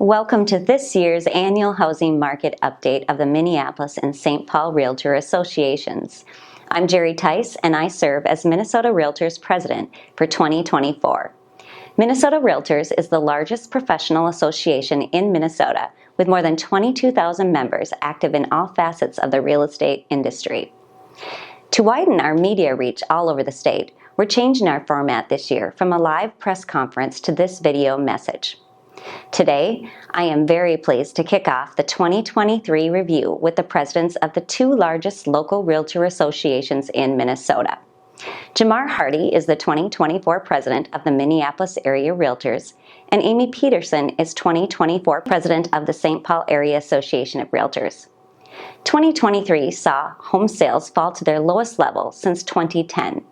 Welcome to this year's annual housing market update of the Minneapolis and St. Paul Realtor Associations. I'm Geri Theis, and I serve as Minnesota Realtors President for 2024. Minnesota Realtors is the largest professional association in Minnesota, with more than 22,000 members active in all facets of the real estate industry. To widen our media reach all over the state, we're changing our format this year from a live press conference to this video message. Today, I am very pleased to kick off the 2023 review with the presidents of the two largest local realtor associations in Minnesota. Jamar is the 2024 president of the Minneapolis Area Realtors, and Amy Peterson is 2024 president of the St. Paul Area Association of Realtors. 2023 saw home sales fall to their lowest level since 2010.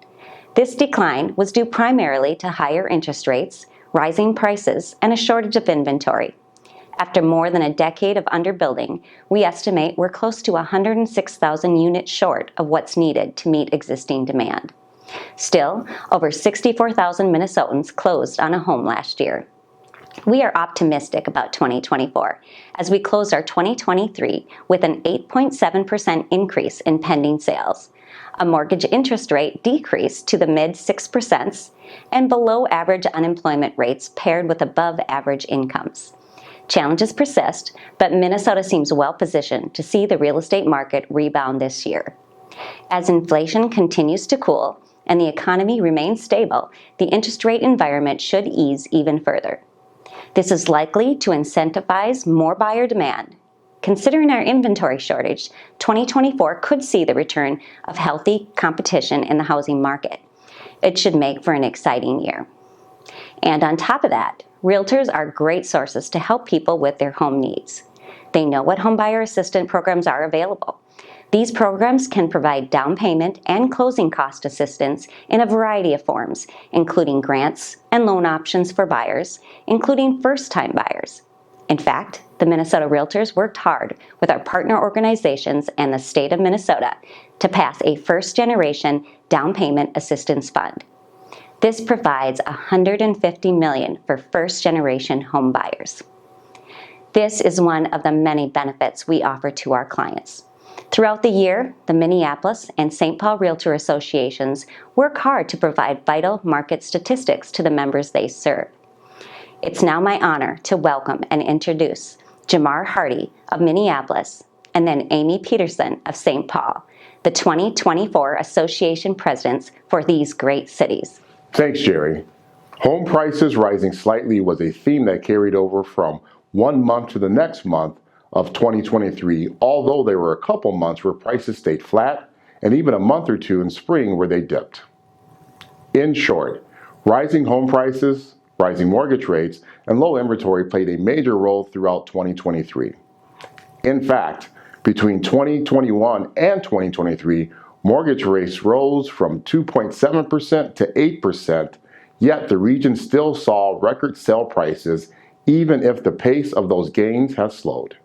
This decline was due primarily to higher interest rates, rising prices, and a shortage of inventory. After more than a decade of underbuilding, we estimate we're close to 106,000 units short of what's needed to meet existing demand. Still, over 64,000 Minnesotans closed on a home last year. We are optimistic about 2024 as we close our 2023 with an 8.7% increase in pending sales, a mortgage interest rate decrease to the mid 6%, and below average unemployment rates paired with above average incomes. Challenges persist, but Minnesota seems well positioned to see the real estate market rebound this year. As inflation continues to cool and the economy remains stable, the interest rate environment should ease even further. This is likely to incentivize more buyer demand. Considering our inventory shortage, 2024 could see the return of healthy competition in the housing market. It should make for an exciting year. And on top of that, realtors are great sources to help people with their home needs. They know what homebuyer assistance programs are available. These programs can provide down payment and closing cost assistance in a variety of forms, including grants and loan options for buyers, including first-time buyers. In fact, the Minnesota Realtors worked hard with our partner organizations and the state of Minnesota to pass a first-generation down payment assistance fund. This provides $150 million for first-generation home buyers. This is one of the many benefits we offer to our clients. Throughout the year, the Minneapolis and St. Paul Realtor Associations work hard to provide vital market statistics to the members they serve. It's now my honor to welcome and introduce Jamar of Minneapolis and then Amy Peterson of St. Paul, the 2024 association presidents for these great cities. Thanks, Geri. Home prices rising slightly was a theme that carried over from one month to the next month of 2023, although there were a couple months where prices stayed flat and even a month or two in spring where they dipped. In short, rising home prices, rising mortgage rates, and low inventory played a major role throughout 2023. In fact, between 2021 and 2023, mortgage rates rose from 2.7% to 8%, yet the region still saw record sale prices even if the pace of those gains has slowed.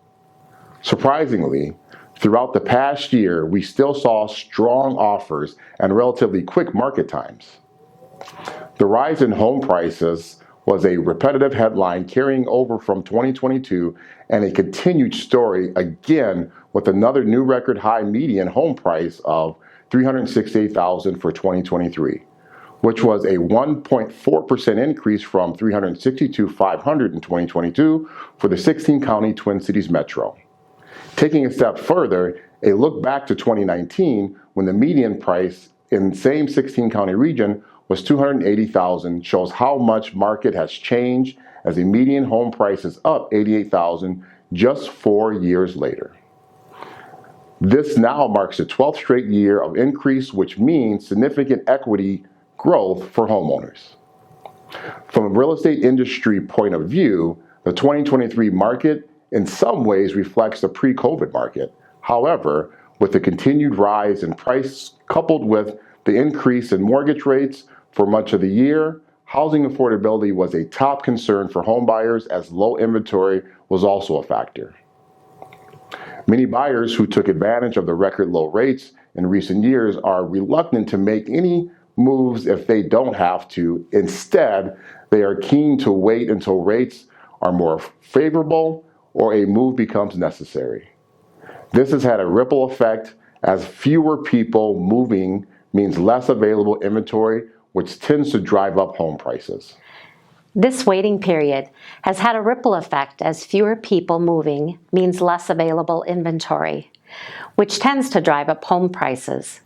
Surprisingly, throughout the past year, we still saw strong offers and relatively quick market times. The rise in home prices was a repetitive headline carrying over from 2022 and a continued story again with another new record high median home price of $368,000 for 2023, which was a 1.4% increase from $362,500 in 2022 for the 16-county Twin Cities Metro. Taking a step further, a look back to 2019 when the median price in the same 16-county region was $280,000 shows how much market has changed as the median home price is up $88,000 just 4 years later. This now marks the 12th straight year of increase, which means significant equity growth for homeowners. From a real estate industry point of view, the 2023 market in some ways reflects the pre-COVID market. However, with the continued rise in price coupled with the increase in mortgage rates for much of the year, housing affordability was a top concern for home buyers as low inventory was also a factor. Many buyers who took advantage of the record low rates in recent years are reluctant to make any moves if they don't have to. Instead, they are keen to wait until rates are more favorable or a move becomes necessary. This has had a ripple effect as fewer people moving means less available inventory, which tends to drive up home prices. This waiting period has had a ripple effect as fewer people moving means less available inventory, which tends to drive up home prices.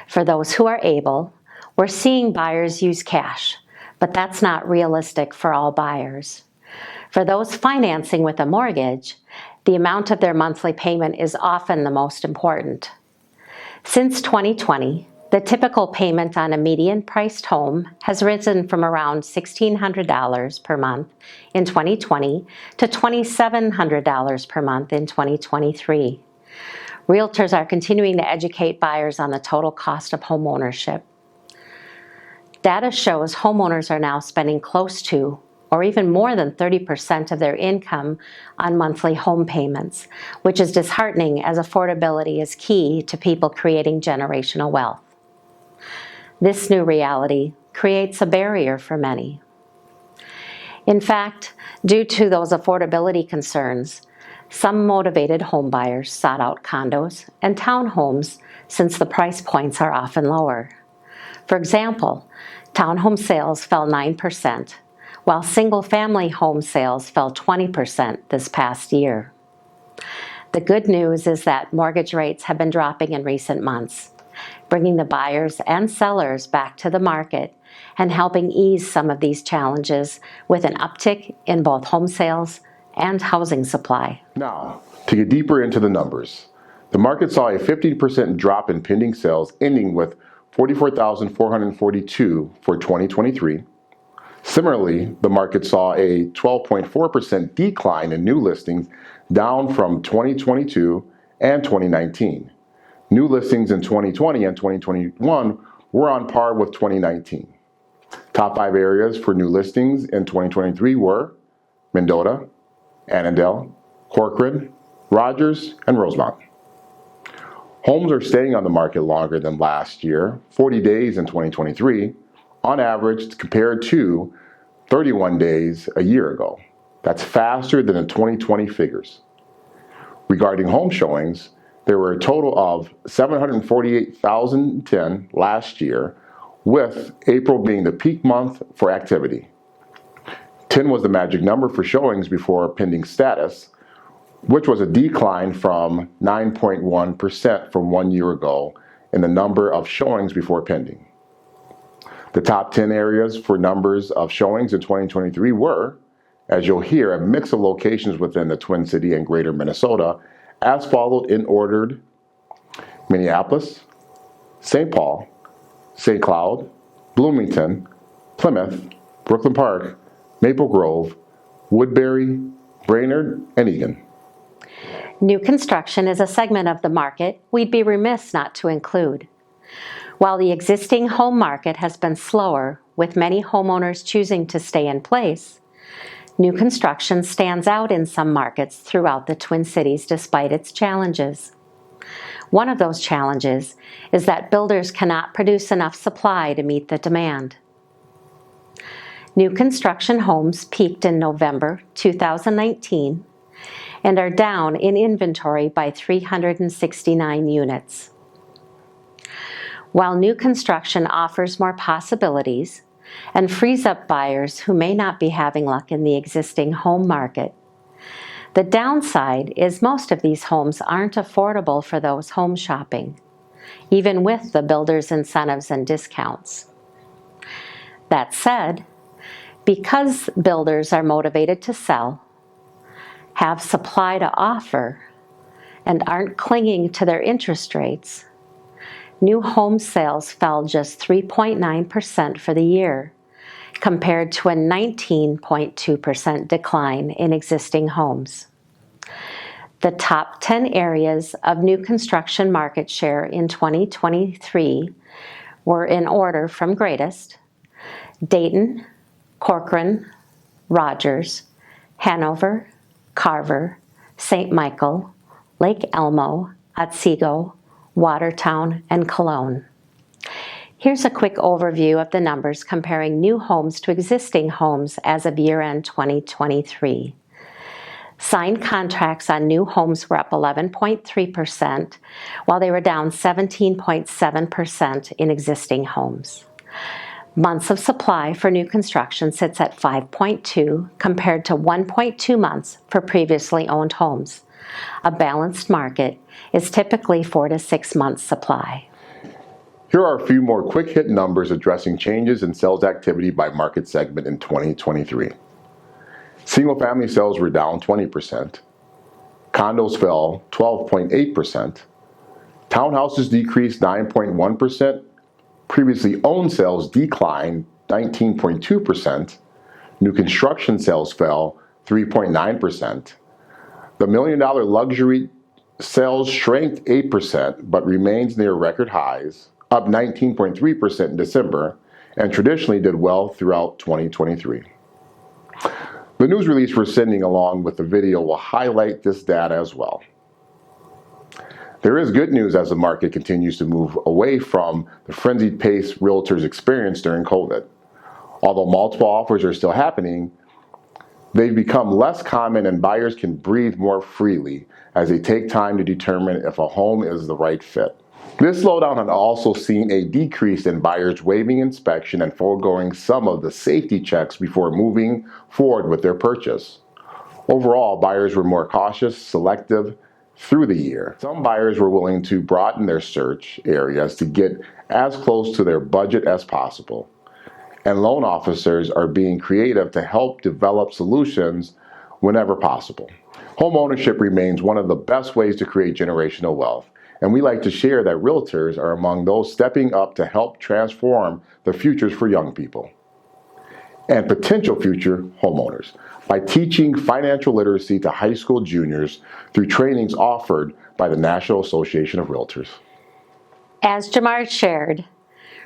For those who are able, we're seeing buyers use cash, but that's not realistic for all buyers. For those financing with a mortgage, the amount of their monthly payment is often the most important. Since 2020, the typical payment on a median-priced home has risen from around $1,600 per month in 2020 to $2,700 per month in 2023. Realtors are continuing to educate buyers on the total cost of home ownership. Data shows homeowners are now spending close to or even more than 30% of their income on monthly home payments, which is disheartening as affordability is key to people creating generational wealth. This new reality creates a barrier for many. In fact, due to those affordability concerns, some motivated homebuyers sought out condos and townhomes since the price points are often lower. For example, townhome sales fell 9%, while single-family home sales fell 20% this past year. The good news is that mortgage rates have been dropping in recent months, bringing the buyers and sellers back to the market and helping ease some of these challenges with an uptick in both home sales and housing supply. Now, to get deeper into the numbers, the market saw a 15% drop in pending sales, ending with 44,442 for 2023. Similarly, the market saw a 12.4% decline in new listings, down from 2022 and 2019. New listings in 2020 and 2021 were on par with 2019. Top 5 areas for new listings in 2023 were Mendota, Annandale, Corcoran, Rogers, and Rosemont. Homes are staying on the market longer than last year, 40 days in 2023, on average compared to 31 days a year ago. That's faster than the 2020 figures. Regarding home showings, there were a total of 748,010 last year, with April being the peak month for activity. 10 was the magic number for showings before pending status, which was a decline from 9.1% from 1 year ago in the number of showings before pending. The top 10 areas for numbers of showings in 2023 were, as you'll hear, a mix of locations within the Twin City and Greater Minnesota, as followed in ordered: Minneapolis, St. Paul, St. Cloud, Bloomington, Plymouth, Brooklyn Park, Maple Grove, Woodbury, Brainerd, and Eagan. New construction is a segment of the market we'd be remiss not to include. While the existing home market has been slower, with many homeowners choosing to stay in place, new construction stands out in some markets throughout the Twin Cities despite its challenges. One of those challenges is that builders cannot produce enough supply to meet the demand. New construction homes peaked in November 2019 and are down in inventory by 369 units. While new construction offers more possibilities and frees up buyers who may not be having luck in the existing home market, the downside is most of these homes aren't affordable for those home shopping, even with the builders' incentives and discounts. That said, because builders are motivated to sell, have supply to offer, and aren't clinging to their interest rates, new home sales fell just 3.9% for the year, compared to a 19.2% decline in existing homes. The top 10 areas of new construction market share in 2023 were in order from greatest: Dayton, Corcoran, Rogers, Hanover, Carver, St. Michael, Lake Elmo, Otsego, Watertown, and Cologne. Here's a quick overview of the numbers comparing new homes to existing homes as of year-end 2023. Signed contracts on new homes were up 11.3%, while they were down 17.7% in existing homes. Months of supply for new construction sits at 5.2 compared to 1.2 months for previously owned homes. A balanced market is typically 4 to 6 months supply. Here are a few more quick hit numbers addressing changes in sales activity by market segment in 2023. Single-family sales were down 20%. Condos fell 12.8%. Townhouses decreased 9.1%. Previously owned sales declined 19.2%. New construction sales fell 3.9%. The million-dollar luxury sales shrank 8% but remains near record highs, up 19.3% in December, and traditionally did well throughout 2023. The news release we're sending along with the video will highlight this data as well. There is good news as the market continues to move away from the frenzied pace realtors experienced during COVID. Although multiple offers are still happening, they've become less common and buyers can breathe more freely as they take time to determine if a home is the right fit. This slowdown had also seen a decrease in buyers waiving inspection and foregoing some of the safety checks before moving forward with their purchase. Overall, buyers were more cautious, selective through the year. Some buyers were willing to broaden their search areas to get as close to their budget as possible. And loan officers are being creative to help develop solutions whenever possible. Home ownership remains one of the best ways to create generational wealth, and we like to share that realtors are among those stepping up to help transform the futures for young people and potential future homeowners by teaching financial literacy to high school juniors through trainings offered by the National Association of Realtors. As Jamar shared,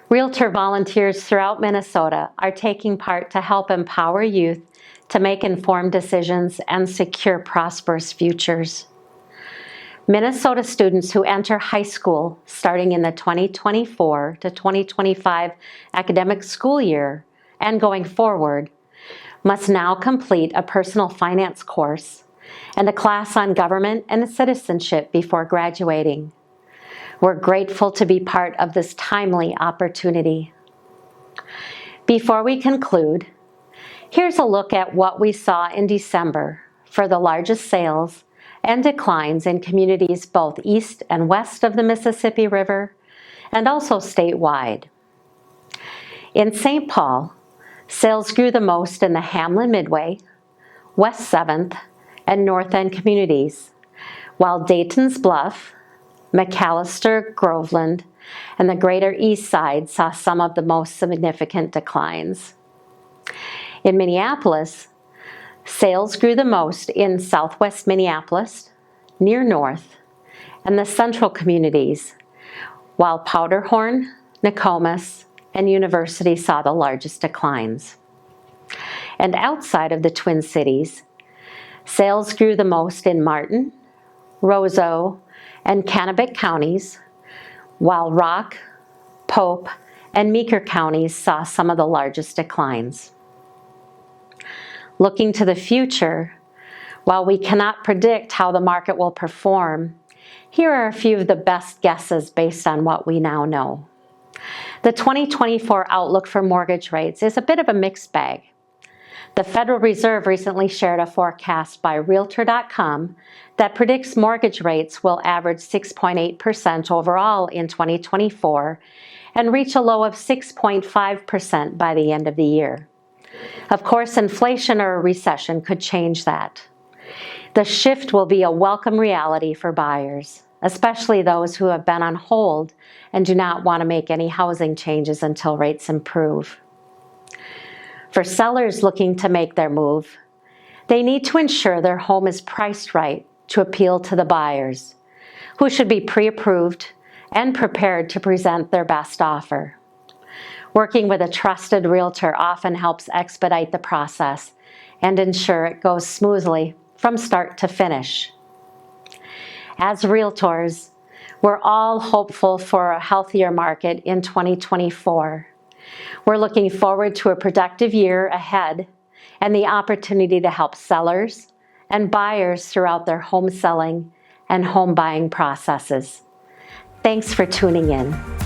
Realtor volunteers throughout Minnesota are taking part to help empower youth to make informed decisions and secure prosperous futures. Minnesota students who enter high school starting in the 2024 to 2025 academic school year and going forward must now complete a personal finance course and a class on government and citizenship before graduating. We're grateful to be part of this timely opportunity. Before we conclude, here's a look at what we saw in December for the largest sales and declines in communities both east and west of the Mississippi River, and also statewide. In St. Paul, sales grew the most in the Hamlin Midway, West 7th, and North End communities, while Dayton's Bluff, McAllister, Groveland, and the Greater East Side saw some of the most significant declines. In Minneapolis, sales grew the most in southwest Minneapolis, near North, and the central communities, while Powderhorn, Nokomis, and University saw the largest declines. And outside of the Twin Cities, sales grew the most in Martin, Roseau, and Kennebec counties, while Rock, Pope, and Meeker counties saw some of the largest declines. Looking to the future, while we cannot predict how the market will perform, here are a few of the best guesses based on what we now know. The 2024 outlook for mortgage rates is a bit of a mixed bag. The Federal Reserve recently shared a forecast by Realtor.com that predicts mortgage rates will average 6.8% overall in 2024 and reach a low of 6.5% by the end of the year. Of course, inflation or a recession could change that. The shift will be a welcome reality for buyers, especially those who have been on hold and do not want to make any housing changes until rates improve. For sellers looking to make their move, they need to ensure their home is priced right to appeal to the buyers, who should be pre-approved and prepared to present their best offer. Working with a trusted realtor often helps expedite the process and ensure it goes smoothly from start to finish. As realtors, We're all hopeful for a healthier market in 2024. We're looking forward to a productive year ahead and the opportunity to help sellers and buyers throughout their home selling and home buying processes. Thanks for tuning in.